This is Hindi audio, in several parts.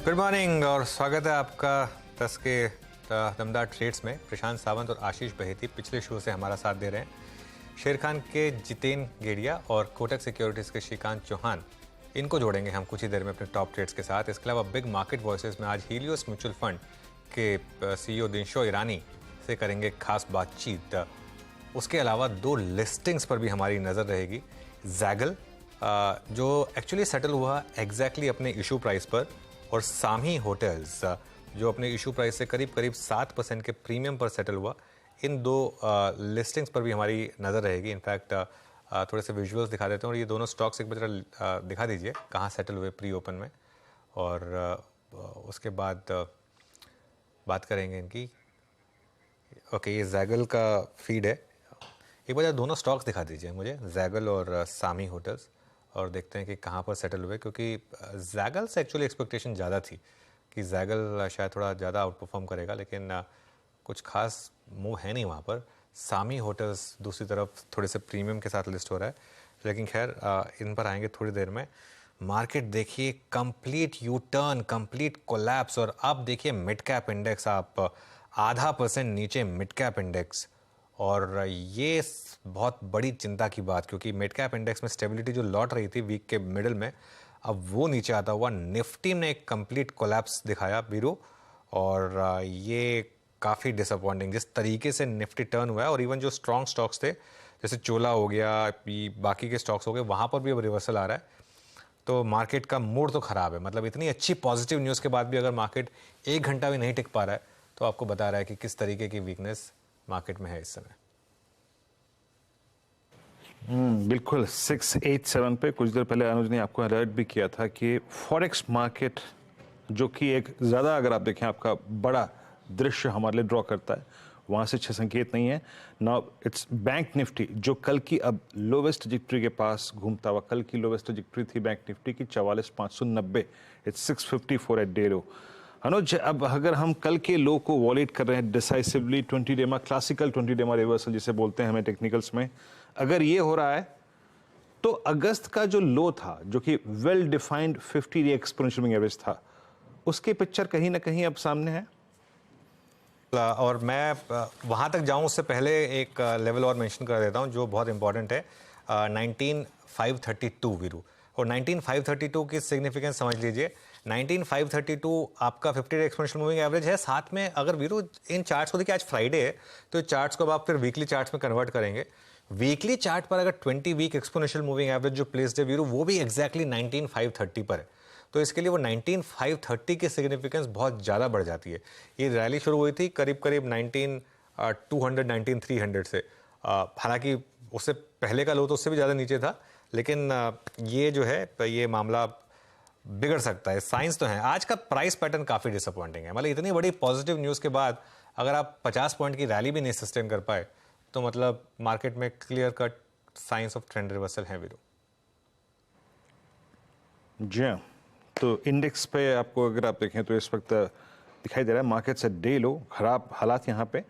गुड मॉर्निंग और स्वागत है आपका 10 के दमदार ट्रेड्स में। प्रशांत सावंत और आशीष बहेती पिछले शो से हमारा साथ दे रहे हैं। शेर खान के जितेन गेड़िया और कोटक सिक्योरिटीज़ के श्रीकांत चौहान, इनको जोड़ेंगे हम कुछ ही देर में अपने टॉप ट्रेड्स के साथ। इसके अलावा बिग मार्केट वॉइसेस में आज हीलियोस म्यूचुअल फंड के सीईओ दिनशो ईरानी से करेंगे खास बातचीत। उसके अलावा दो लिस्टिंग्स पर भी हमारी नज़र रहेगी। जैगल जो एक्चुअली सेटल हुआ एग्जैक्टली अपने इशू प्राइस पर, और सामी होटल्स जो अपने इशू प्राइस से करीब करीब 7% के प्रीमियम पर सेटल हुआ। इन दो लिस्टिंग्स पर भी हमारी नज़र रहेगी। इनफैक्ट थोड़े से विजुअल्स दिखा देते हैं और ये दोनों स्टॉक्स एक बार दिखा दीजिए कहाँ सेटल हुए प्री ओपन में, और उसके बाद बात करेंगे इनकी। ओके, ये जैगल का फीड है। एक बार दोनों स्टॉक्स दिखा दीजिए मुझे, जैगल और सामी होटल्स, और देखते हैं कि कहाँ पर सेटल हुए, क्योंकि जैगल से एक्चुअली एक्सपेक्टेशन ज़्यादा थी कि जैगल शायद थोड़ा ज़्यादा आउट परफॉर्म करेगा, लेकिन कुछ खास मूव है नहीं वहाँ पर। सामी होटल्स दूसरी तरफ थोड़े से प्रीमियम के साथ लिस्ट हो रहा है, लेकिन खैर इन पर आएंगे थोड़ी देर में। मार्केट देखिए complete U turn, complete collapse, और अब देखिए मिड कैप इंडेक्स आप 0.5% नीचे मिड कैप इंडेक्स, और ये बहुत बड़ी चिंता की बात, क्योंकि मिड कैप इंडेक्स में स्टेबिलिटी जो लौट रही थी वीक के मिडिल में, अब वो नीचे आता हुआ। निफ्टी ने एक कंप्लीट कोलैप्स दिखाया बीरो, और ये काफ़ी डिसअपॉइंटिंग जिस तरीके से निफ्टी टर्न हुआ है। और इवन जो स्ट्रॉन्ग स्टॉक्स थे जैसे चोला हो गया, बाकी के स्टॉक्स हो गए, वहाँ पर भी अब रिवर्सल आ रहा है। तो मार्केट का मूड तो ख़राब है। मतलब इतनी अच्छी पॉजिटिव न्यूज़ के बाद भी अगर मार्केट 1 घंटा भी नहीं टिक पा रहा है, तो आपको बता रहा है कि किस तरीके की वीकनेस मार्केट में है इस समय। बिल्कुल 687 पे कुछ देर पहले अनुज ने आपको अलर्ट भी किया था कि फॉरेक्स मार्केट, जो कि एक ज़्यादा अगर आप देखें आपका बड़ा दृश्य हमारे लिए ड्रॉ करता है, वहाँ से अच्छे संकेत नहीं है। नाउ इट्स बैंक निफ्टी जो कल की अब लोवेस्ट ट्रजेक्टरी के पास घूमता हुआ। कल की लोवेस्ट ट्रजेक्टरी थी बैंक निफ्टी की 44,590, इट्स 654 एट डे लो। अनुज, अब अगर हम कल के लो को वॉलेट कर रहे हैं डिसाइसिवली 20 डेमा क्लासिकल 20 डेमा रिवर्सल जिसे बोलते हैं हमें टेक्निकल्स में, अगर ये हो रहा है तो अगस्त का जो लो था जो कि well defined 50 day exponential moving average था, उसके पिक्चर कहीं ना कहीं अब सामने है। और मैं वहाँ तक जाऊँ उससे पहले एक लेवल और मेंशन कर देता हूँ जो बहुत इंपॉर्टेंट है, 19,532 वीरू। और 19,532 की सिग्निफिकेंस समझ लीजिए। 19,532 आपका 50 डे एक्सपोनेंशियल मूविंग एवरेज है। साथ में अगर वीरू इन चार्ट्स को देखिए, आज फ्राइडे है तो चार्ट्स को अब आप फिर वीकली चार्ट्स में कन्वर्ट करेंगे। वीकली चार्ट पर अगर 20 वीक एक्सपोनेंशियल मूविंग एवरेज जो प्लेस्ड है वीरू, वो भी एग्जैक्टली 19,530 पर है। तो इसके लिए वो 19,530 की सिग्निफिकेंस बहुत ज़्यादा बढ़ जाती है। ये रैली शुरू हुई थी करीब करीब 19,200 19,300 से। हालांकि उससे पहले का लो तो उससे भी ज़्यादा नीचे था, लेकिन ये जो है ये मामला बिगड़ सकता है। साइंस तो है। आज का प्राइस पैटर्न काफ़ी डिसअपॉइंटिंग है। मतलब इतनी बड़ी पॉजिटिव न्यूज़ के बाद अगर आप 50 पॉइंट की रैली भी नहीं सस्टेन कर पाए, तो मतलब मार्केट में clear cut science of trend reversal है वीरू। जी हाँ, तो इंडेक्स पे आपको अगर आप देखें तो इस वक्त दिखाई दे रहा है मार्केट से डे लो, खराब हालात यहाँ पे।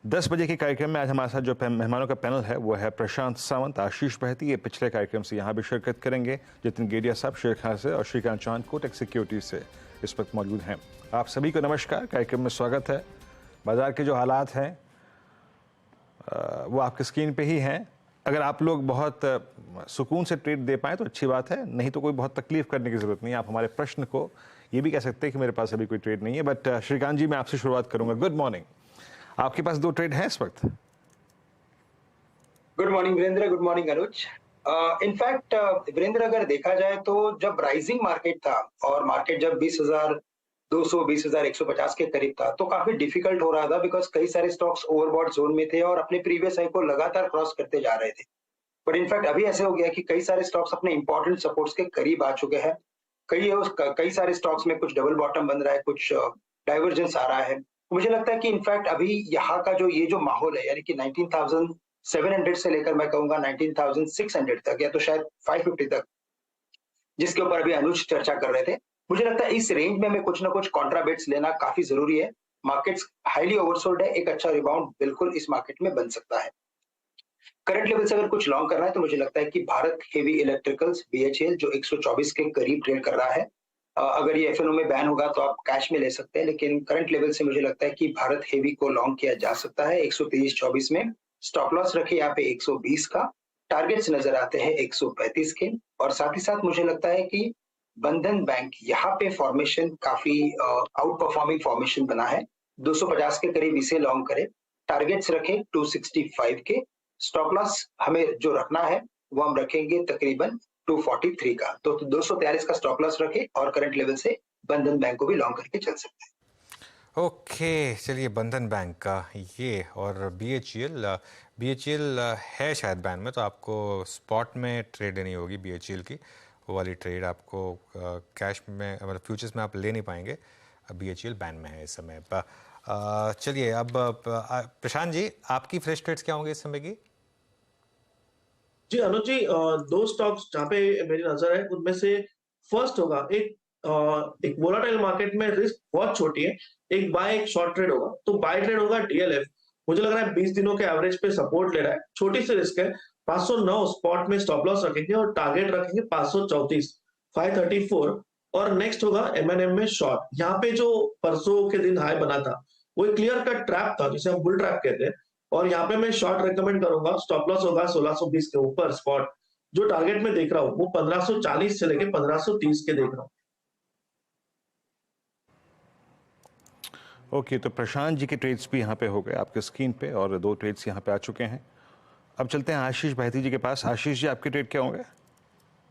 10 बजे के कार्यक्रम में आज हमारे साथ जो मेहमानों का पैनल है वो है प्रशांत सावंत, आशीष बहेती, ये पिछले कार्यक्रम से यहाँ भी शिरकत करेंगे। जितेन गेड़िया साहब शेर खान से और श्रीकांत चौहान कोटक सिक्योरिटीज से इस वक्त मौजूद हैं। आप सभी को नमस्कार, कार्यक्रम में स्वागत है। बाजार के जो हालात हैं वो आपकी स्क्रीन पे ही हैं। अगर आप लोग बहुत सुकून से ट्रेड दे पाएँ तो अच्छी बात है, नहीं तो कोई बहुत तकलीफ करने की ज़रूरत नहीं है। आप हमारे प्रश्न को ये भी कह सकते हैं कि मेरे पास अभी कोई ट्रेड नहीं है। बट श्रीकांत जी, मैं आपसे शुरुआत करूंगा। Good morning. आपके पास 2 ट्रेड हैं इस वक्त? Good morning Virendra, good morning Anuj. In fact Virendra, अगर देखा जाए तो जब राइजिंग मार्केट था और मार्केट जब 20,200 20,150 के करीब था तो काफी डिफिकल्ट हो रहा था, बिकॉज कई सारे स्टॉक्स ओवरबॉट जोन में थे और अपने प्रीवियस हाई को लगातार क्रॉस करते जा रहे थे। बट इनफैक्ट अभी ऐसे हो गया कि कई सारे स्टॉक्स अपने इंपॉर्टेंट सपोर्ट्स के करीब आ चुके हैं। कई सारे स्टॉक्स में कुछ डबल बॉटम बन रहा है, कुछ डाइवर्जेंस आ रहा है। मुझे लगता है कि इनफैक्ट अभी यहाँ का जो माहौल है, यानी कि 19,700 से लेकर मैं कहूंगा 19,600 तक, या तो शायद 550 तक, जिसके ऊपर अभी अनुज चर्चा कर रहे थे, मुझे लगता है इस रेंज में हमें कुछ ना कुछ कॉन्ट्राबेट्स लेना काफी जरूरी है। मार्केट्स हाईली ओवरसोल्ड है, एक अच्छा रिबाउंड बिल्कुल इस मार्केट में बन सकता है। करंट लेवल से अगर कुछ लॉन्ग करना है तो मुझे लगता है कि भारत हेवी इलेक्ट्रिकल्स BHEL जो 124 के करीब ट्रेड कर रहा है, अगर ये एफएनओ में बैन होगा तो आप कैश में ले सकते हैं, लेकिन करंट लेवल से मुझे लगता है कि भारत हेवी को लॉन्ग किया जा सकता है 123.24 में। स्टॉप लॉस रखे यहाँ पे 120 का, टारगेट्स नजर आते हैं 135 के, और साथ ही साथ मुझे लगता है कि बंधन बैंक यहाँ पे फॉर्मेशन काफी आउट परफॉर्मिंग फॉर्मेशन बना है, 250 के करीब इसे लॉन्ग करे, टारगेट्स रखें 265 के, स्टॉप लॉस हमें जो रखना है वो हम रखेंगे तकरीबन 243 का, तो 243 का स्टॉप लॉस रखे और करंट लेवल से बंधन बैंक को भी लॉन्ग करके चल सकते हैं। ओके, चलिए बंधन बैंक का ये और बीएचईएल है शायद बैन में, तो आपको स्पॉट में ट्रेड लेनी होगी बीएचईएल की, वो वाली ट्रेड आपको कैश में मतलब फ्यूचर्स में आप ले नहीं पाएंगे, बीएचईएल बैन में है इस समय। चलिए अब प्रशांत जी, आपकी फ्रेश ट्रेड्स क्या होंगे इस समय की? जी अनुज जी, दो स्टॉक्स जहाँ पे मेरी नजर है उनमें से फर्स्ट होगा एक वोलाटाइल मार्केट में रिस्क बहुत छोटी है, एक बाय एक शॉर्ट ट्रेड होगा। तो बाय ट्रेड होगा डीएलएफ, मुझे लग रहा है 20 दिनों के एवरेज पे सपोर्ट ले रहा है, छोटी सी रिस्क है, 509 स्पॉट में स्टॉप लॉस रखेंगे और टारगेट रखेंगे 534 534। और नेक्स्ट होगा एमएनएम में शॉर्ट, यहाँ पे जो परसों के दिन हाई बना था वो एक क्लियर कट ट्रैप था जिसे हम बुल ट्रैप कहते हैं, और यहाँ पे मैं शॉर्ट रेकमेंड करूंगा। स्टॉप लॉस होगा 1620 के ऊपर, स्पॉट जो टारगेट में देख रहा हूँ वो 1540 से लेके 1530 के देख रहा हूँ। ओके, तो प्रशांत जी के ट्रेड्स भी यहाँ पे हो गए आपके स्क्रीन पे, और दो ट्रेड्स यहाँ पे आ चुके हैं। अब चलते हैं आशीष बहती जी के पास। आशीष जी, आपके ट्रेड क्या होंगे?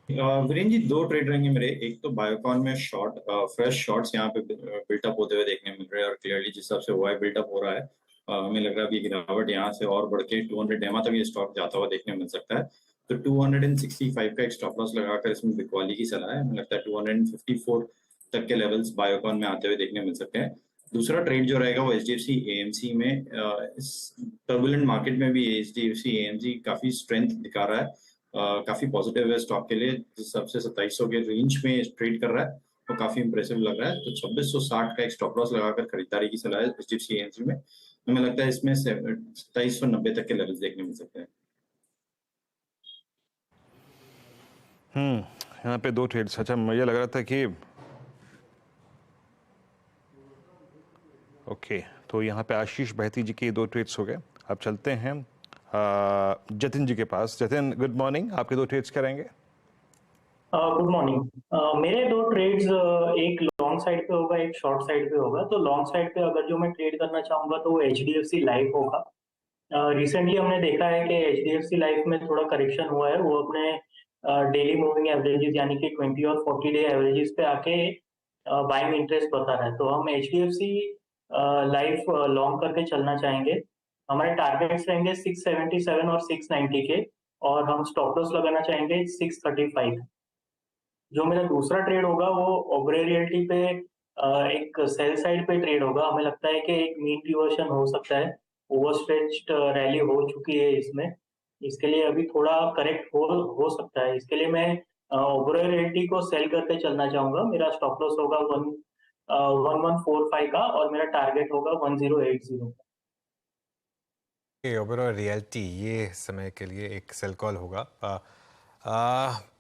वीरेंद्र जी, दो ट्रेड रहेंगे मेरे। एक तो बायोकॉन में शॉर्ट, फ्रेश शॉर्ट्स यहाँ पे बिल्टअप होते हुए देखने मिल रहे हैं, और क्लियरली जिस हिसाब से वाई बिल्टअप हो रहा है, हमें लग रहा है कि गिरावट यहाँ से और बढ़ के 200 एमआ तक ये स्टॉक जाता हुआ देखने मिल सकता है। तो 265 का एक स्टॉप लॉस लगाकर इसमें बिकवाली की सलाह है। हमें लगता है 254 तक के लेवल्स बायोकॉन में आते हुए देखने मिल सकते हैं। दूसरा ट्रेड जो रहेगा वो एचडीएफसी एएमसी में। इस टर्बुलेंट मार्केट में भी एचडीएफसी एएमसी काफी स्ट्रेंथ दिखा रहा है, काफी पॉजिटिव है स्टॉक के लिए। जिस हिसाब से 2700 के रेंज में ट्रेड कर रहा है वो काफी इंप्रेसिव लग रहा है। तो 2660 का एक स्टॉप लॉस लगाकर खरीदारी की सलाह है एचडीएफसी एएमसी में। हमें लगता है इसमें 2790 तक के लेवल्स देखने मिल सकते हैं। यहाँ पे दो ट्रेड्स। अच्छा, मुझे लग रहा था कि ओके, तो यहाँ पे आशीष बहती जी के दो ट्रेड्स हो गए। अब चलते हैं जतिन जी के पास। जतिन, गुड मॉर्निंग, आपके दो ट्रेड्स क्या रहेंगे? Good morning. मेरे दो ट्रेड्स, एक लॉन्ग साइड पे होगा, एक शॉर्ट साइड पे होगा। तो लॉन्ग साइड पे अगर जो मैं ट्रेड करना चाहूंगा तो वो एचडीएफसी लाइफ होगा। रिसेंटली हमने देखा है कि एचडीएफसी लाइफ में थोड़ा करेक्शन हुआ है, वो अपने डेली मूविंग एवरेजेस यानी कि 20 और 40 डे एवरेजेस पे आके बाइंग इंटरेस्ट बता रहा है। तो हम एचडीएफसी लाइफ लॉन्ग करके चलना चाहेंगे। हमारे टारगेट्स रहेंगे 677 और 690 के, और हम स्टॉप लॉस लगाना चाहेंगे 635। जो मेरा दूसरा ट्रेड होगा वो ओबरे रियल्टी पे एक सेल साइड पे ट्रेड होगा। हमें लगता है कि एक मीन रिवर्शन हो सकता है, ओवरस्ट्रेच्ड रैली हो चुकी है इसमें, इसके लिए अभी थोड़ा करेक्ट हो सकता है। इसके लिए मैं ओबरे रियल्टी को सेल करके चलना चाहूंगा। मेरा स्टॉप लॉस होगा 1145 का, और मेरा टारगेट होगा 1080 का। ओबेरॉय रियल्टी ये समय के लिए एक सेल कॉल होगा।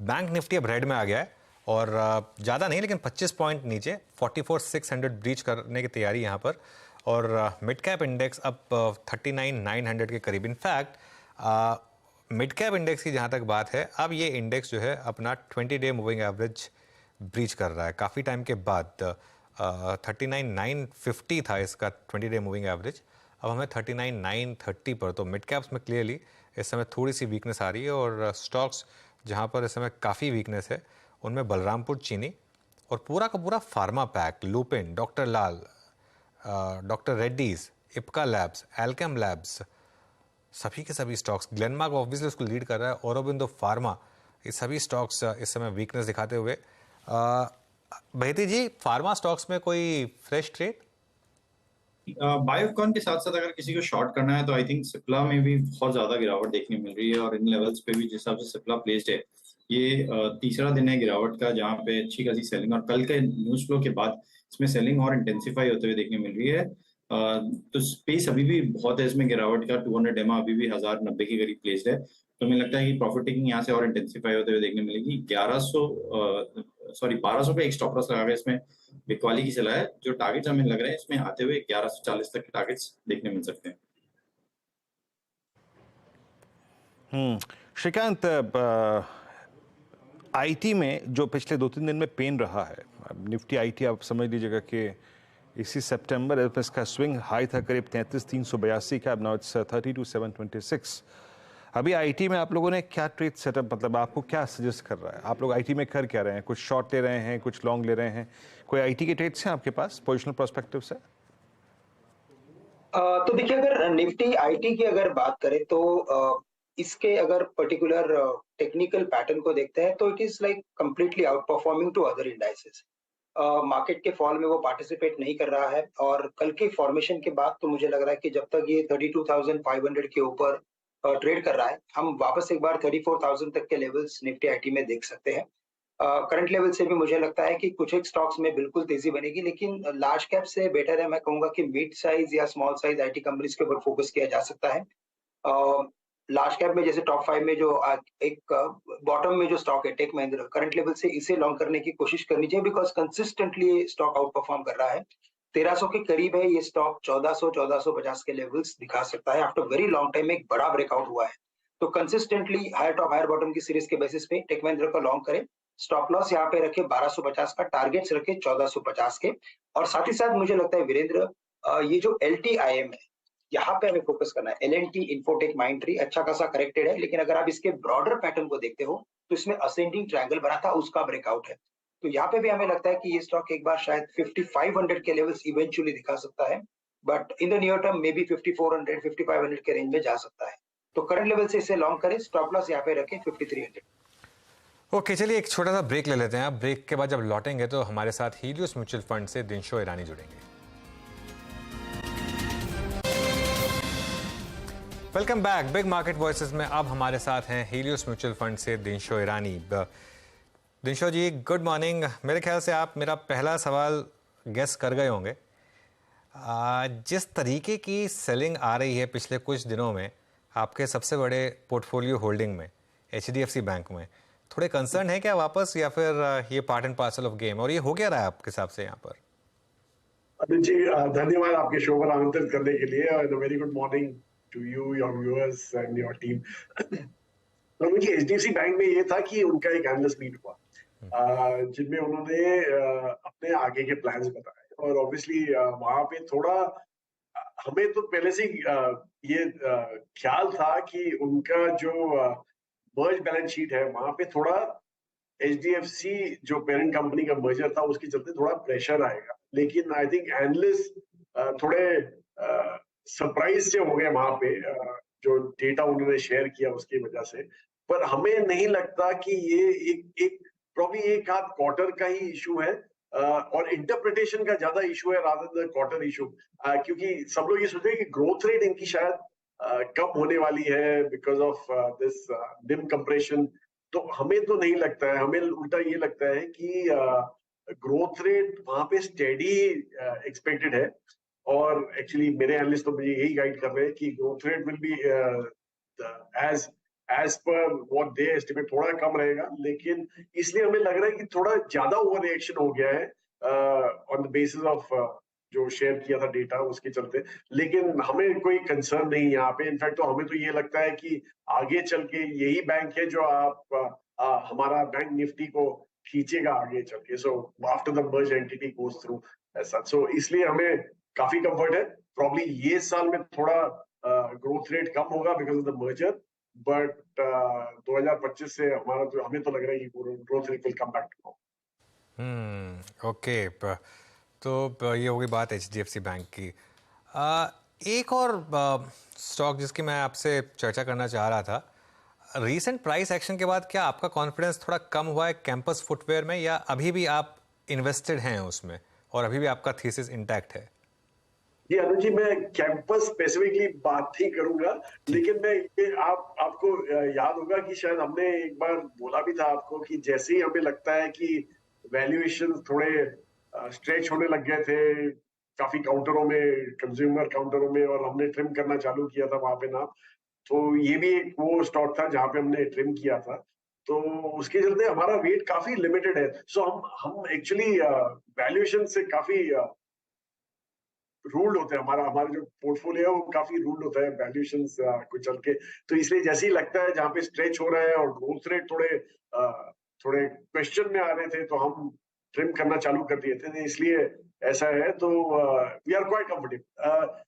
बैंक निफ्टी अब रेड में आ गया है, और ज़्यादा नहीं लेकिन 25 पॉइंट नीचे 44,600 ब्रीच करने की तैयारी यहाँ पर, और मिड कैप इंडेक्स अब 39,900 के करीब। इनफैक्ट मिड कैप इंडेक्स की जहाँ तक बात है, अब ये इंडेक्स जो है अपना 20 डे मूविंग एवरेज ब्रीच कर रहा है काफ़ी टाइम के बाद। 39,950 था इसका 20 डे मूविंग एवरेज, अब हमें 39,930 पर। तो मिड कैप्स में क्लियरली इस समय थोड़ी सी वीकनेस आ रही है, और स्टॉक्स जहाँ पर इस समय काफ़ी वीकनेस है उनमें बलरामपुर चीनी और पूरा का पूरा pharma pack, Lupin, doctor Lal, doctor Reddys, Ipca labs, Alkem labs, सभी के सभी स्टॉक्स, ग्लेनमार्क ऑब्वियसली उसको लीड कर रहा है, औरोबिंदो फार्मा, ये सभी स्टॉक्स इस समय वीकनेस दिखाते हुए। बहती जी, फार्मा स्टॉक्स में कोई फ्रेश ट्रेड? बायोकॉन के साथ साथ अगर किसी को शॉर्ट करना है तो आई थिंक सिप्ला में भी बहुत ज्यादा गिरावट देखने मिल रही है, और इन लेवल्स पे भी जिस हिसाब से सिप्ला प्लेस्ड है, ये तीसरा दिन है गिरावट का जहाँ पे अच्छी खासी सेलिंग, और कल के न्यूज फ्लो के बाद इसमें सेलिंग और इंटेंसिफाई होते हुए देखने मिल रही है। तो स्पेस अभी भी बहुत है इसमें गिरावट का। 200 एमआ अभी भी 1090 के करीब प्लेस्ड है। तो मुझे लगता है कि प्रॉफिट टेकिंग यहाँ से और इंटेंसिफाई होते हुए देखने मिलेगी। 1200 पे एक स्टॉप लॉस लगा के इसमें बिकवाली की चला है। जो टारगेट्स हमें लग रहे हैं इसमें आते हुए 1140 तक के टारगेट्स देखने मिल सकते हैं। श्रीकांत, आईटी में जो पिछले 2-3 दिन में पेन रहा है, निफ्टी आईटी आप समझ लीजिएगा कि इसी सितंबर इसका स्विंग हाई था करीब 33,382 का, अब नाउ इट्स 32,726। अभी आईटी में आप लोगों ने क्या ट्रेड सेटअप, मतलब आपको क्या सजेस्ट कर रहा है? आप लोग आईटी में कर क्या रहे हैं? कुछ शॉर्ट ले रहे हैं, कुछ लॉन्ग ले रहे हैं? कोई आईटी के ट्रेड्स हैं आपके पास पोजिशनल पर्सपेक्टिव से? तो देखिए, अगर निफ्टी आईटी की अगर बात करें तो इसके अगर पर्टिकुलर टेक्निकल पैटर्न को देखते हैं तो it is like completely outperforming to other indices. Market के फॉल में वो पार्टिसिपेट नहीं कर रहा है, और कल के फॉर्मेशन के बाद तो मुझे लग रहा है कि जब तक ये 32,500 के ऊपर ट्रेड कर रहा है, हम वापस एक बार 34,000 तक के लेवल्स निफ्टी आईटी में देख सकते हैं। करंट लेवल से भी मुझे लगता है कि कुछ एक स्टॉक्स में बिल्कुल तेजी बनेगी, लेकिन लार्ज कैप से बेटर है, मैं कहूंगा कि मिड साइज या स्मॉल साइज आईटी कंपनीज के ऊपर फोकस किया जा सकता है। लार्ज कैप में जैसे टॉप 5 में जो एक बॉटम में जो स्टॉक है टेक महिंद्रा, करंट लेवल से इसे लॉन्ग करने की कोशिश करनी चाहिए, because consistently stock out perform कर रहा है। 1300 के करीब है ये स्टॉक, 1400-1450 के लेवल्स दिखा सकता है। आफ्टर वेरी लॉन्ग टाइम एक बड़ा ब्रेकआउट हुआ है, तो consistently higher top higher bottom की सीरीज के बेसिस पे टेक महिंद्रा को लॉन्ग करें। स्टॉप लॉस यहाँ पे रखे 1250 का, टारगेट्स रखे 1450 के। और साथ ही साथ मुझे लगता है वीरेंद्र, ये जो LTIM है, यहाँ पे हमें फोकस करना है। L&T इन्फोटेक माइंडट्री अच्छा खासा करेक्टेड है, लेकिन अगर आप इसके ब्रॉडर पैटर्न को देखते हो तो इसमें असेंडिंग ट्रायंगल बना था, उसका ब्रेकआउट है। तो यहाँ पे भी हमें लगता है कि ये स्टॉक एक बार शायद 5500 के लेवल्स इवेंचुअली दिखा सकता है, but in the near term may be 5400-5500 के रेंज में जा सकता है। तो करंट लेवल से इसे लॉन्ग करें, स्टॉप लॉस यहाँ पे रखें 5300। ओके, चलिए एक छोटा सा ब्रेक ले लेते हैं। आप ब्रेक के बाद जब लौटेंगे तो हमारे साथ हीलियोस म्यूचुअल फंड से दिनशो ईरानी जुड़ेंगे। Welcome back. Big market voices में अब हमारे साथ हैं हीलियोस म्यूचुअल फंड से दिनशो ईरानी। दिनशो जी, गुड मॉर्निंग। मेरे ख्याल से आप मेरा पहला सवाल गेस कर गए होंगे। जिस तरीके की सेलिंग आ रही है पिछले कुछ दिनों में आपके सबसे बड़े पोर्टफोलियो होल्डिंग में, HDFC बैंक में, थोड़े कंसर्न है क्या वापस, या फिर ये part and parcel of game, और ये हो क्या रहा है आपके हिसाब से यहाँ पर? अनिल जी, धन्यवाद आपके शो पर आमंत्रित करने के लिए, और very good morning to you, your viewers and your team. तो मुझे HDFC बैंक में ये था कि उनका एक एनालिस्ट मीट हुआ, जिनमें उन्होंने अपने आगे के प्लान्स बताए, और ऑब्वियसली वहां पे थोड़ा हमें तो पहले से ये ख्याल था कि उनका जो मर्ज बैलेंस शीट है वहां पे थोड़ा HDFC जो पेरेंट कंपनी का मर्जर था उसके चलते थोड़ा प्रेशर आएगा, लेकिन आई थिंक एनालिस्ट थोड़े सरप्राइज से हो गए वहां पे, जो डेटा उन्होंने शेयर किया उसकी वजह से। पर हमें नहीं लगता कि ये एक प्रॉब्ली एक आध क्वार्टर का ही इशू है, और इंटरप्रिटेशन का ज्यादा इशू है रादर देन क्वार्टर इशू, क्योंकि सब लोग ये सोचते हैं कि ग्रोथ रेट इनकी शायद कम होने वाली है बिकॉज ऑफ दिस निम कंप्रेशन। तो हमें तो नहीं लगता है, हमें उल्टा ये लगता है कि ग्रोथ रेट वहां पे स्टेडी एक्सपेक्टेड है, और एक्चुअली मेरे एनालिस्ट तो मुझे यही गाइड कर रहे हैं कि growth rate will be as per what they estimate, थोड़ा कम रहेगा, लेकिन इसलिए हमें लग रहा है कि थोड़ा ज्यादा ओवर रिएक्शन हो गया है ऑन द बेसिस ऑफ जो शेयर किया था डेटा उसके चलते। लेकिन हमें कोई कंसर्न नहीं है यहाँ पे, इनफैक्ट तो हमें तो ये लगता है कि आगे चल के यही बैंक है जो आप हमारा बैंक निफ्टी को खींचेगा आगे चल के, so after the merge entity goes through ऐसा। सो इसलिए हमें काफी कंफर्ट है। प्रॉब्ली ये साल में थोड़ा ग्रोथ रेट कम होगा because of the merger, but 2025 से हमारा तो हमें तो लग रहा है कि growth rate will come back to normal. Okay, तो ये होगी बात HDFC बैंक की। एक और स्टॉक जिसकी मैं आपसे चर्चा करना चाह रहा था, रीसेंट प्राइस एक्शन के बाद क्या आपका कॉन्फिडेंस थोड़ा कम हुआ है कैंपस फुटवेयर में, या अभी भी आप इन्वेस्टेड हैं उसमें और अभी भी आपका थीसिस इंटैक्ट है? जी अनुज जी, मैं कैंपस स्पेसिफिकली बात नहीं करूंगा, लेकिन मैं ये आपको याद होगा कि शायद हमने एक बार बोला भी था आपको कि जैसे ही हमें लगता है कि वैल्यूएशन थोड़े स्ट्रेच होने लग गए थे काफी काउंटरों में, कंज्यूमर काउंटरों में, और हमने ट्रिम करना चालू किया था वहां पे ना, तो ये भी एक वो स्टॉक था जहां पे हमने ट्रिम किया था, तो उसके चलते हमारा वेट काफी लिमिटेड है। सो हम एक्चुअली वैल्यूएशन से काफी रूल्ड होते हैं, हमारा हमारा जो पोर्टफोलियो है वो काफी रूल्ड होता है वैल्यूएशंस को चल के। तो इसलिए जैसे ही लगता है जहाँ पे स्ट्रेच हो रहा है और ग्रोथ रेट थोड़े क्वेश्चन में आ रहे थे, तो हम ट्रिम करना चालू कर दिए थे, इसलिए ऐसा है। तो वी आर क्वाइट कंफर्टेबल।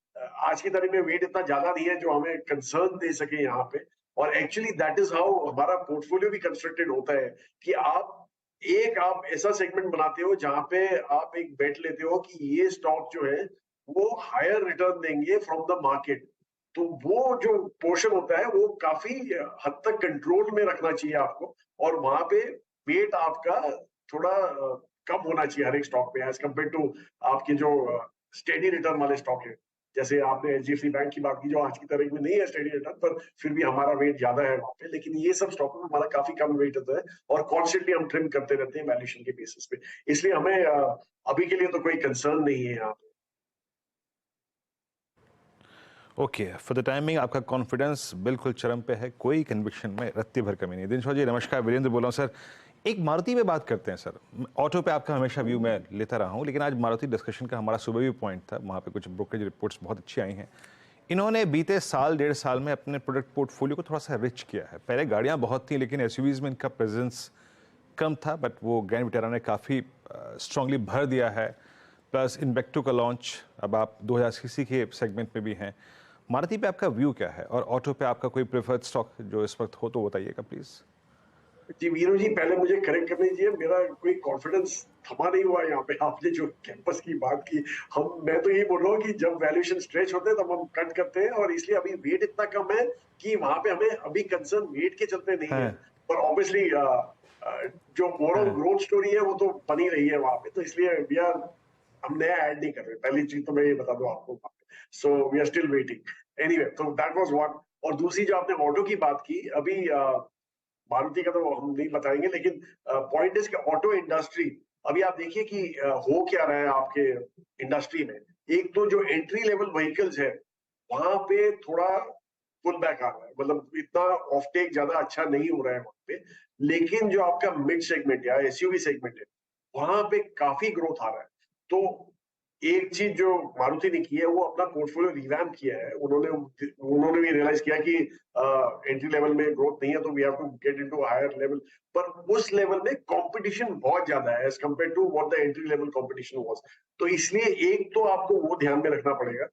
आज की तारीख में वेट इतना ज्यादा नहीं है जो हमें कंसर्न दे सके यहाँ पे। और एक्चुअली दैट इज हाउ हमारा पोर्टफोलियो भी कंस्ट्रक्टेड होता है कि आप ऐसा सेगमेंट बनाते हो जहां पे आप एक बेट लेते हो कि ये स्टॉक जो है वो हायर रिटर्न देंगे फ्रॉम द मार्केट। तो वो जो पोर्शन होता है वो काफी हद तक कंट्रोल में रखना चाहिए आपको, और वहां पे वेट आपका थोड़ा कम होना चाहिए हर एक स्टॉक पे एज कम्पेयर टू आपके जो स्टेडी रिटर्न वाले स्टॉक है। जैसे आपने एचडीएफसी बैंक की बात की जो आज की तारीख में नहीं है स्टेडी रिटर्न, पर फिर भी हमारा वेट ज्यादा है वहां पे। लेकिन ये सब स्टॉक में हमारा काफी कम वेट होता है और कॉन्स्टेंटली हम ट्रिम करते रहते हैं वैल्यूएशन के बेसिस पे। इसलिए हमें अभी के लिए तो कोई कंसर्न नहीं है यहाँ पे। ओके, फॉर द टाइमिंग आपका कॉन्फिडेंस बिल्कुल चरम पे है, कोई कन्विक्शन में रत्ती भर कमी नहीं। दिनेश जी नमस्कार, वीरेंद्र बोल रहा हूँ सर। एक मारुति पे बात करते हैं सर। ऑटो पे आपका हमेशा व्यू मैं लेता रहा हूँ, लेकिन आज मारुति डिस्कशन का हमारा सुबह भी पॉइंट था, वहाँ पे कुछ ब्रोकरेज रिपोर्ट्स बहुत अच्छी आई हैं। इन्होंने बीते साल 1.5 साल में अपने प्रोडक्ट पोर्टफोलियो को थोड़ा सा रिच किया है। पहले गाड़ियाँ बहुत थी लेकिन एसयूवीज में इनका प्रेजेंस कम था, बट वो ग्रैंड विटारा ने काफ़ी स्ट्रांगली भर दिया है। प्लस इन्वेक्टो का लॉन्च, अब आप 2000 सीसी के सेगमेंट में भी हैं। मारुति पे आपका व्यू क्या है, और ऑटो पे आपका कोई प्रेफर्ड स्टॉक जो इस वक्त हो तो बताइएगा प्लीज। जी वीरू जी, पहले मुझे करेक्ट करना चाहिए, मेरा कोई कॉन्फिडेंस थमा नहीं हुआ यहाँ पे। आपने जो कैंपस की बात की, मैं तो यही बोल रहा हूँ कि जब वैल्यूएशन स्ट्रेच होते हैं तब हम कट करते हैं, और इसलिए अभी वेट इतना कम है कि वहां पे हमें अभी कंसर्न वेट के चलते नहीं है। पर ऑब्वियसली जो ओवरऑल ग्रोथ स्टोरी है वो तो बनी रही है वहां पे, तो इसलिए हम नया ऐड नहीं कर रहे। पहली चीज तो मैं ये बता दूं आपको। So we are still waiting. Anyway, तो दैट वाज वन। और दूसरी जो आपने ऑटो की बात की, अभी मारुति का तो हम नहीं बताएंगे, लेकिन पॉइंट इज कि ऑटो इंडस्ट्री अभी आप देखिए कि हो क्या रहा है आपके इंडस्ट्री में। एक तो जो एंट्री लेवल व्हीकल्स है वहां पे थोड़ा पुल बैक आ रहा है, मतलब इतना ऑफटेक ज्यादा अच्छा नहीं हो रहा है वहां पे। लेकिन जो आपका मिड सेगमेंट या एसयूवी सेगमेंट है वहां पे काफी ग्रोथ आ रहा है। तो एक चीज जो मारुति ने की है वो अपना पोर्टफोलियो रिवैम्प किया है। उन्होंने भी रियलाइज किया कि एंट्री लेवल में ग्रोथ नहीं है, तो we have to get into higher level. पर उस लेवल में कंपटीशन बहुत ज्यादा है as compared to what the entry level competition was. तो इसलिए एक तो आपको वो ध्यान में रखना पड़ेगा।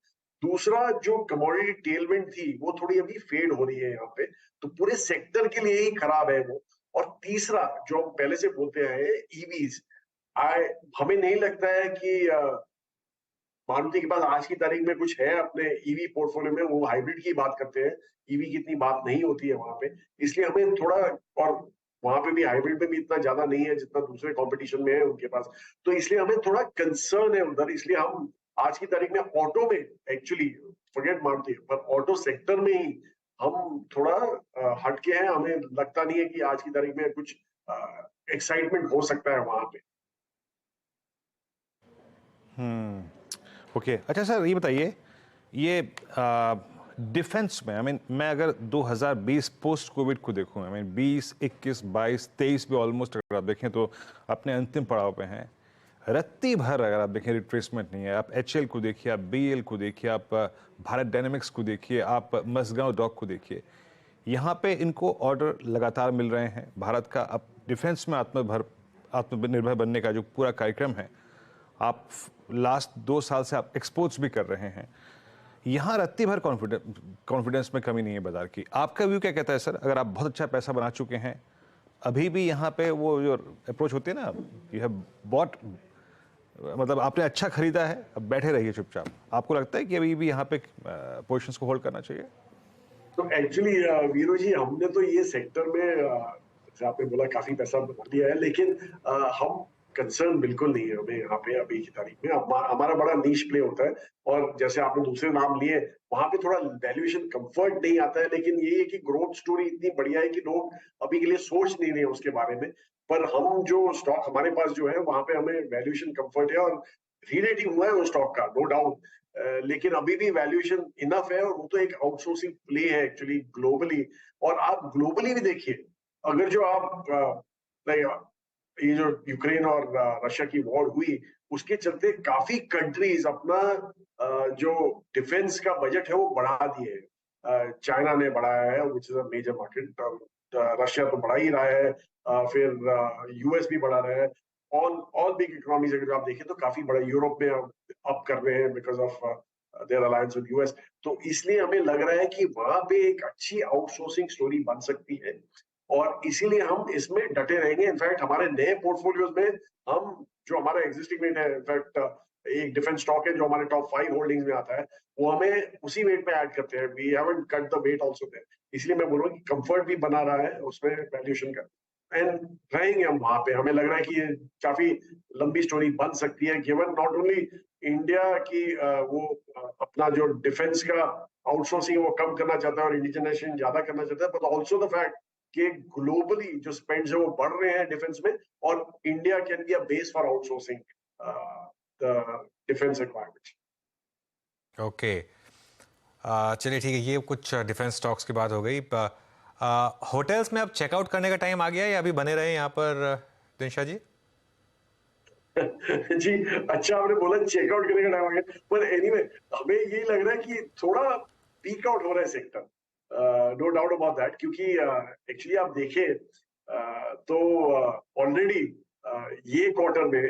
दूसरा, जो कमोडिटी टेलविंड थी वो थोड़ी अभी फेड हो रही है यहाँ पे, तो पूरे सेक्टर के लिए ही खराब है वो। और तीसरा, जो हम पहले से बोलते हैं, ईवीज, हमें नहीं लगता है कि मारुति के पास आज की तारीख में कुछ है अपने ईवी पोर्टफोलियो में। वो हाइब्रिड की बात करते हैं, ईवी की इतनी बात नहीं होती है वहां पे। इसलिए हमें थोड़ा, और वहां पे भी हाइब्रिड में भी इतना ज्यादा नहीं है जितना दूसरे कंपटीशन में है उनके पास, तो इसलिए हमें थोड़ा कंसर्न है उधर। इसलिए हम आज की तारीख में ऑटो में, एक्चुअली फॉरगेट मारुति, पर ऑटो सेक्टर में ही हम थोड़ा हटके हैं। हमें लगता नहीं है कि आज की तारीख में कुछ एक्साइटमेंट हो सकता है वहां पे। ओके, अच्छा सर ये बताइए, ये डिफेंस में मैं अगर 2020 पोस्ट कोविड को देखूं, 20, 21, 22, 23 भी ऑलमोस्ट अगर आप देखें तो अपने अंतिम पड़ाव पे हैं। रत्ती भर अगर आप देखें रिट्रेसमेंट नहीं है। आप HL को देखिए, आप BL को देखिए, आप भारत डायनेमिक्स को देखिए, आप मसगांव डॉक को देखिए, यहाँ पे इनको ऑर्डर लगातार मिल रहे हैं। भारत का अब डिफेंस में आत्मनिर्भर बनने का जो पूरा कार्यक्रम है, आप लास्ट 2 साल से आप एक्सपोर्ट्स भी कर रहे हैं। यहाँ रत्ती भर कॉन्फिडेंस में कमी नहीं है बाजार की। आपका व्यू क्या कहता है सर? अगर आप बहुत अच्छा पैसा बना चुके हैं, अभी भी यहाँ पे वो जो अप्रोच होती है ना, यू हैव बॉट, मतलब आपने अच्छा खरीदा है, अब बैठे रहिए चुपचाप, आपको लगता है कि अभी भी यहाँ पे पोजीशंस को होल्ड करना चाहिए? तो एक्चुअली वीरू जी, हमने तो ये सेक्टर में जैसे आपने बोला काफी पैसा बना दिया है, लेकिन हम कंसर्न बिल्कुल नहीं है हमें यहाँ पे अभी की तारीख में। हमारा बड़ा नीश प्ले होता है, और जैसे आपने दूसरे नाम लिए वहां पे थोड़ा वैल्यूएशन कंफर्ट नहीं आता है, लेकिन ये है कि ग्रोथ स्टोरी इतनी बढ़िया है कि लोग अभी के लिए सोच नहीं रहे उसके बारे में। पर हम जो स्टॉक हमारे पास जो है वहां पे हमें वैल्यूएशन कंफर्ट है, और रीरेटिंग हुआ है वो स्टॉक का, नो डाउट, लेकिन अभी भी वैल्यूएशन इनफ है और वो तो एक आउटसोर्सिंग प्ले है एक्चुअली ग्लोबली। और आप ग्लोबली भी देखिए, अगर जो आप ये जो यूक्रेन और रशिया की वॉर हुई उसके चलते काफी कंट्रीज अपना जो डिफेंस का बजट है वो बढ़ा दिए। चाइना ने बढ़ाया है which is a major market, Russia तो बढ़ा ही रहा है, फिर यूएस भी बढ़ा रहा है। ऑल बिग इकोनॉमीज अगर आप देखें तो काफी बड़ा, यूरोप में अप कर रहे हैं because of their alliance with US. तो इसलिए हमें लग रहा है कि वहां पे एक अच्छी आउटसोर्सिंग स्टोरी बन सकती है और इसीलिए हम इसमें डटे रहेंगे। इनफैक्ट हमारे नए पोर्टफोलियोज में हम जो हमारा एग्जिस्टिंग वेट है, इनफैक्ट एक डिफेंस स्टॉक है जो हमारे टॉप 5 होल्डिंग्स में आता है, वो हमें उसी वेट में ऐड करते हैं। We haven't cut the weight also there, इसलिए मैं बोल रहा हूँ कि कंफर्ट भी बना रहा है उसमें वैल्यूएशन का, एंड रहेंगे हम वहां पे। हमें लग रहा है कि ये काफी लंबी स्टोरी बन सकती है गिवन नॉट ओनली इंडिया की वो अपना जो डिफेंस का आउटसोर्सिंग वो कम करना चाहता है और इंडिजिनाइजेशन ज्यादा करना चाहता है, बट ऑल्सो द फैक्ट कि ग्लोबली जो स्पेंड्स है वो बढ़ रहे हैं डिफेंस में, और India can be a base for outsourcing the defence requirements. Okay, चलिए ठीक है, ये कुछ डिफेंस स्टॉक्स की बात हो गई। होटल्स में अब चेकआउट करने का टाइम आ गया है या अभी बने रहे यहाँ पर दिनशा जी? जी अच्छा आपने बोला चेकआउट करने का टाइम आ गया, पर एनीवे हमें यही लग रहा है कि थोड़ा पीक आउट हो रहा है sector, no doubt about that, क्योंकि एक्चुअली आप देखें तो ऑलरेडी ये क्वार्टर में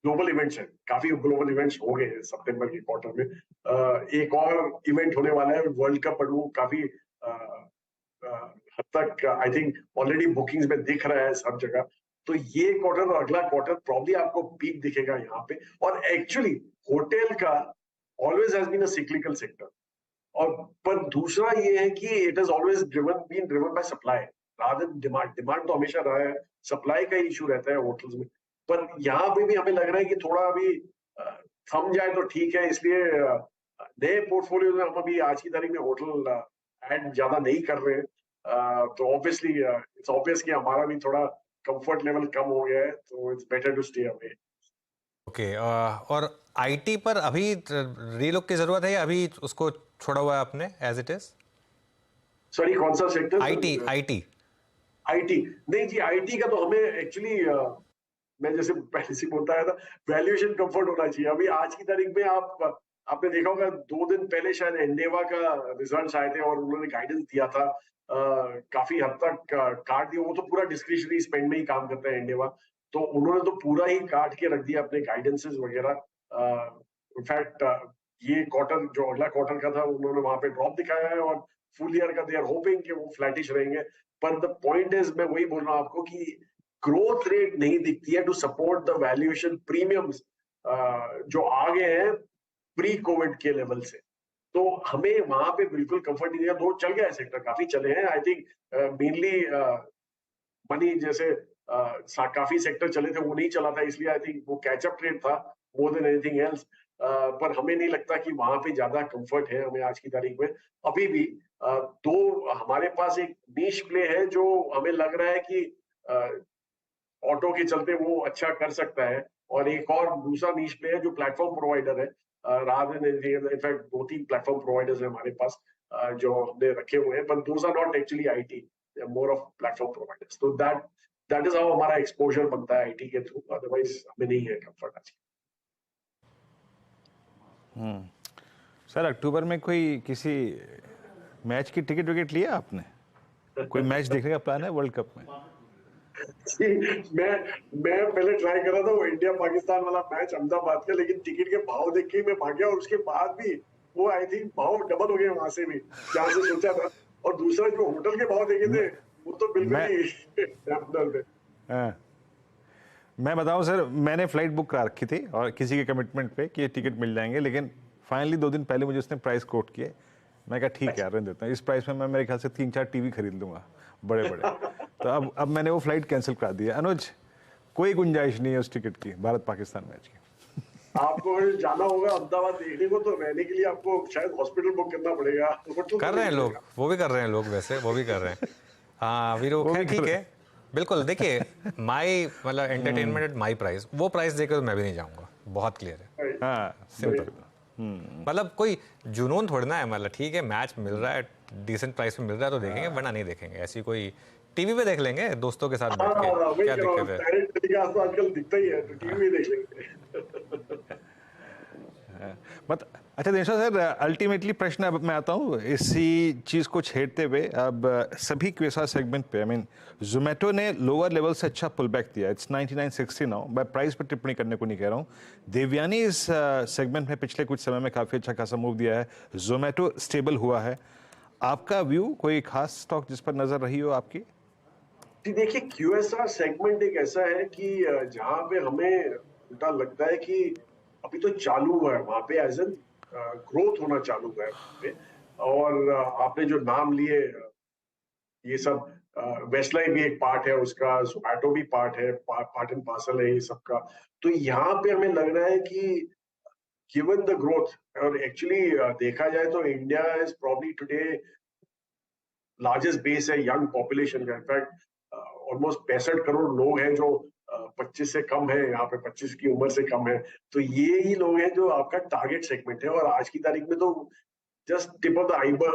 ग्लोबल इवेंट्स हैं, काफी ग्लोबल इवेंट्स हो गए हैं सितंबर के क्वार्टर में। एक और इवेंट होने वाला है वर्ल्ड कप, और वो काफी हद तक आई थिंक ऑलरेडी बुकिंग्स में दिख रहा है सब जगह। तो ये क्वार्टर और अगला क्वार्टर प्रॉब्ली आपको पीक दिखेगा यहाँ पे। और एक्चुअली होटल का always has been a cyclical sector, और पर दूसरा ये है कि it is always been driven by supply rather than demand. Demand तो हमेशा रहा है, सप्लाई का इशू रहता है होटल्स में। पर यहाँ पे भी हमें लग रहा है कि थोड़ा अभी थम जाए तो ठीक है, इसलिए नए पोर्टफोलियो में हम अभी आज की तारीख में होटल ऐड ज्यादा नहीं कर रहे हैं। तो ऑब्वियसली इट्स ऑब्वियस कि हमारा भी थोड़ा कंफर्ट लेवल कम हो गया है, तो it's better to stay away. Okay, और आईटी पर अभी रीलुक की जरूरत है या अभी उसको छोड़ा हुआ है आपने एज इट इज? सॉरी कौन सा सेक्टर? आईटी। आईटी नहीं जी, आईटी का तो हमें एक्चुअली मैं जैसे पहले से बोलता आया था, वैल्यूएशन कंफर्ट होना चाहिए। अभी आज की तारीख में आपने देखा होगा 2 दिन पहले शायद एंडेवा का रिजल्ट्स आए थे और उन्होंने गाइडेंस दिया था, काफी हद तक काट दिया। वो तो पूरा डिस्क्रिशनरी स्पेंड में ही काम करता है एंडेवा, तो उन्होंने तो पूरा ही काट के रख दिया अपने गाइडेंसेस वगैरह। इनफैक्ट ये क्वार्टर जो अगला क्वार्टर का था उन्होंने वहां पे ड्रॉप दिखाया है, और फुल ईयर का दे आर होपिंग कि वो फ्लैटिश रहेंगे। पर द पॉइंट इज, मैं वही बोल रहा हूँ आपको कि ग्रोथ रेट नहीं दिखती है to support the valuation premiums जो आ गए हैं प्री कोविड के लेवल से। तो हमें वहां पे बिल्कुल कंफर्ट नहीं दिया। दो चल गया है सेक्टर, काफी चले हैं। आई थिंक मेनली मनी जैसे काफी सेक्टर चले थे वो नहीं चला था, इसलिए आई थिंक वो कैचअप ट्रेड था मोर देन एनीथिंग एल्स। पर हमें नहीं लगता कि वहां पे ज्यादा कंफर्ट है हमें आज की तारीख में। अभी भी दो हमारे पास एक नीश प्ले है जो हमें लग रहा है कि ऑटो के चलते वो अच्छा कर सकता है, और एक और दूसरा नीश प्ले है जो प्लेटफॉर्म प्रोवाइडर है। इनफैक्ट 2-3 प्लेटफॉर्म प्रोवाइडर्स है हमारे पास जो हमने रखे हुए हैं, पर those are not actually IT, they are more of platform providers. तो दैट इज हाउ हमारा एक्सपोजर बनता है आईटी के थ्रू, अदरवाइज हमें नहीं है कंफर्ट आज। सर अक्टूबर में कोई किसी मैच की टिकट विकेट लिया आपने? कोई मैच देखने का प्लान है वर्ल्ड कप में? जी, मैं पहले ट्राई कर रहा था वो इंडिया पाकिस्तान वाला मैच अहमदाबाद का, लेकिन टिकट के भाव देख के मैं भाग गया, और उसके बाद भी वो आई थिंक भाव डबल हो गए वहां से भी जहां से सोचा था। और दूसरा जो होटल के भाव देखे थे वो तो बिल्कुल ही मैं बताऊं सर, मैंने फ्लाइट बुक करा रखी थी और किसी के कमिटमेंट पे कि टिकट मिल जाएंगे, लेकिन फाइनली 2 दिन पहले मुझे उसने प्राइस कोट किए। मैं कहा ठीक है रहने देता हूँ, इस प्राइस में मैं मेरे ख्याल से 3-4 टीवी खरीद लूंगा बड़े बड़े। तो अब मैंने वो फ्लाइट कैंसिल करा दी है। अनुज, कोई गुंजाइश नहीं है उस टिकट की भारत पाकिस्तान मैच की। आपको जाना होगा अहमदाबाद देखने को, तो रहने के लिए आपको शायद हॉस्पिटल बुक करना पड़ेगा। कर रहे हैं लोग, वो भी कर रहे हैं लोग, वैसे वो भी कर रहे हैं। हाँ वीरो, ठीक है। बिल्कुल, देखिए माई मतलब एंटरटेनमेंट एट माई प्राइस, वो प्राइस देकर तो मैं भी नहीं जाऊंगा, बहुत क्लियर है, हाँ सिंपल। मतलब कोई जुनून थोड़ी ना है, मतलब ठीक है मैच मिल रहा है डिसेंट प्राइस पे मिल रहा है तो देखेंगे, वरना नहीं देखेंगे। ऐसी कोई टीवी पे देख लेंगे दोस्तों के साथ बैठ के, वही क्या कह रहा हूँ, दिक्कत है। डायरेक्ट टेलीकास्ट तो आजकल दिखता ही है, तो टीवी में देख लेंगे। मत अच्छा दिनेश सर, अल्टीमेटली प्रश्न अब मैं आता हूँ इसी चीज़ को छेड़ते हुए, अब सभी क्वेसा सेगमेंट पे, आई मीन जोमेटो ने लोअर लेवल से अच्छा पुल बैक दिया, इट्स 99.60 नाउ। मैं प्राइस पर टिप्पणी करने को नहीं कह रहा हूँ। देवयानी इस सेगमेंट में पिछले कुछ समय में काफ़ी अच्छा खासा मूव दिया है, जोमेटो स्टेबल हुआ है। आपका व्यू, कोई खास स्टॉक जिस पर नजर रही हो आपकी? जी देखिए, क्यूएसआर सेगमेंट एक ऐसा है कि जहां पे हमें उल्टा लगता है कि अभी तो चालू हुआ है वहां पे, एज एन ग्रोथ होना चालू हुआ है वहां पे। और आपने जो नाम लिए, ये सब वेस्टलाइन भी एक पार्ट है उसका, जोमैटो भी पार्ट है, पार्ट एंड पार्सल है ये सबका। तो यहाँ पे हमें लग रहा है कि गिवन द ग्रोथ, और एक्चुअली देखा जाए तो India is probably today largest base है यंग पॉपुलेशन का। इनफैक्ट ऑलमोस्ट 65 करोड़ लोग हैं जो 25 से कम है, यहाँ पे 25 की उम्र से कम है। तो ये ही लोग हैं जो आपका टारगेट सेगमेंट है, और आज की तारीख में तो just tip of the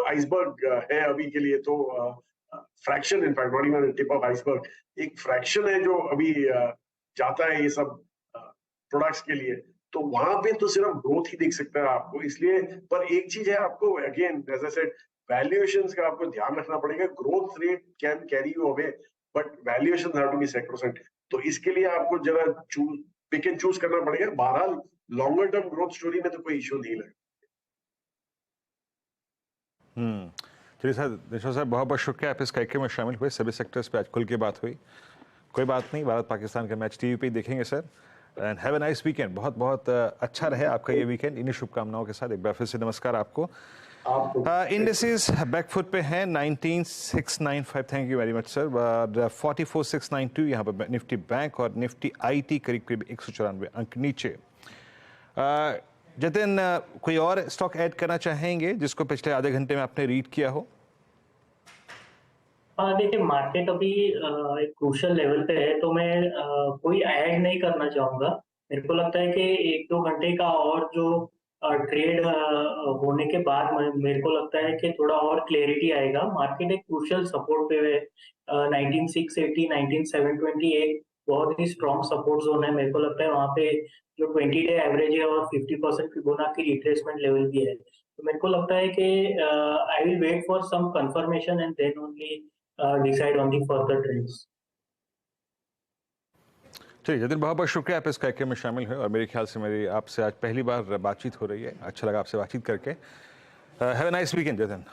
iceberg है अभी के लिए। तो fraction, in fact not even tip of iceberg, एक फ्रैक्शन है जो अभी जाता है ये सब प्रोडक्ट्स के लिए। तो वहां पे तो सिर्फ ग्रोथ ही दिख सकता है आपको, इसलिए। पर एक चीज है, आपको again as I said, valuations का आपको ध्यान रखना पड़ेगा। Growth rate can carry you away, but valuation have to be sacrosanct. तो इसके लिए आपको जरा पिक एंड चूज करना पड़ेगा। बहरहाल लॉन्गर टर्म ग्रोथ स्टोरी में तो कोई इशू नहीं लगे। चलिए सर, दिनेश सर बहुत बहुत शुक्रिया, आप इस कार्यक्रम में शामिल हुए, सभी सेक्टर्स पे आज खुल के बात हुई। कोई बात नहीं, भारत पाकिस्तान का मैच टीवी पे ही देखेंगे sir. And have a nice weekend, बहुत बहुत अच्छा रहे आपका ये वीकेंड। इन्हीं शुभकामनाओं के साथ एक बार फिर से नमस्कार आपको। इंडिसेस बैकफुट पे हैं 19695, thank you very much sir. 44692 यहाँ पर निफ्टी बैंक और निफ्टी आईटी करीब करीब 194 अंक नीचे। जतिन, कोई और स्टॉक ऐड करना चाहेंगे जिसको पिछले आधे घंटे में आपने रीड किया हो? देखिए मार्केट अभी एक क्रूशियल लेवल पे है, तो मैं कोई ऐड नहीं करना चाहूंगा। मेरे को लगता है कि 1-2 घंटे का और जो ट्रेड होने के बाद मेरे को लगता है कि थोड़ा और क्लैरिटी आएगा। मार्केट एक क्रूशियल सपोर्ट पे है, 19680 19720 एक बहुत ही स्ट्रॉन्ग सपोर्ट जोन है। मेरे को लगता है वहाँ पे जो 20 डे एवरेज है और 50% फिबोनाची रिट्रेसमेंट लेवल भी है। तो मेरे को लगता है कि I will wait for some confirmation and then only decide on the further trends. चलिए जतिन, बहुत बहुत शुक्रिया आप इस कार्यक्रम में शामिल हुए, और मेरे ख्याल से मेरी आपसे आज पहली बार बातचीत हो रही है। अच्छा लगा आपसे बातचीत करके। Have a nice weekend Jatin.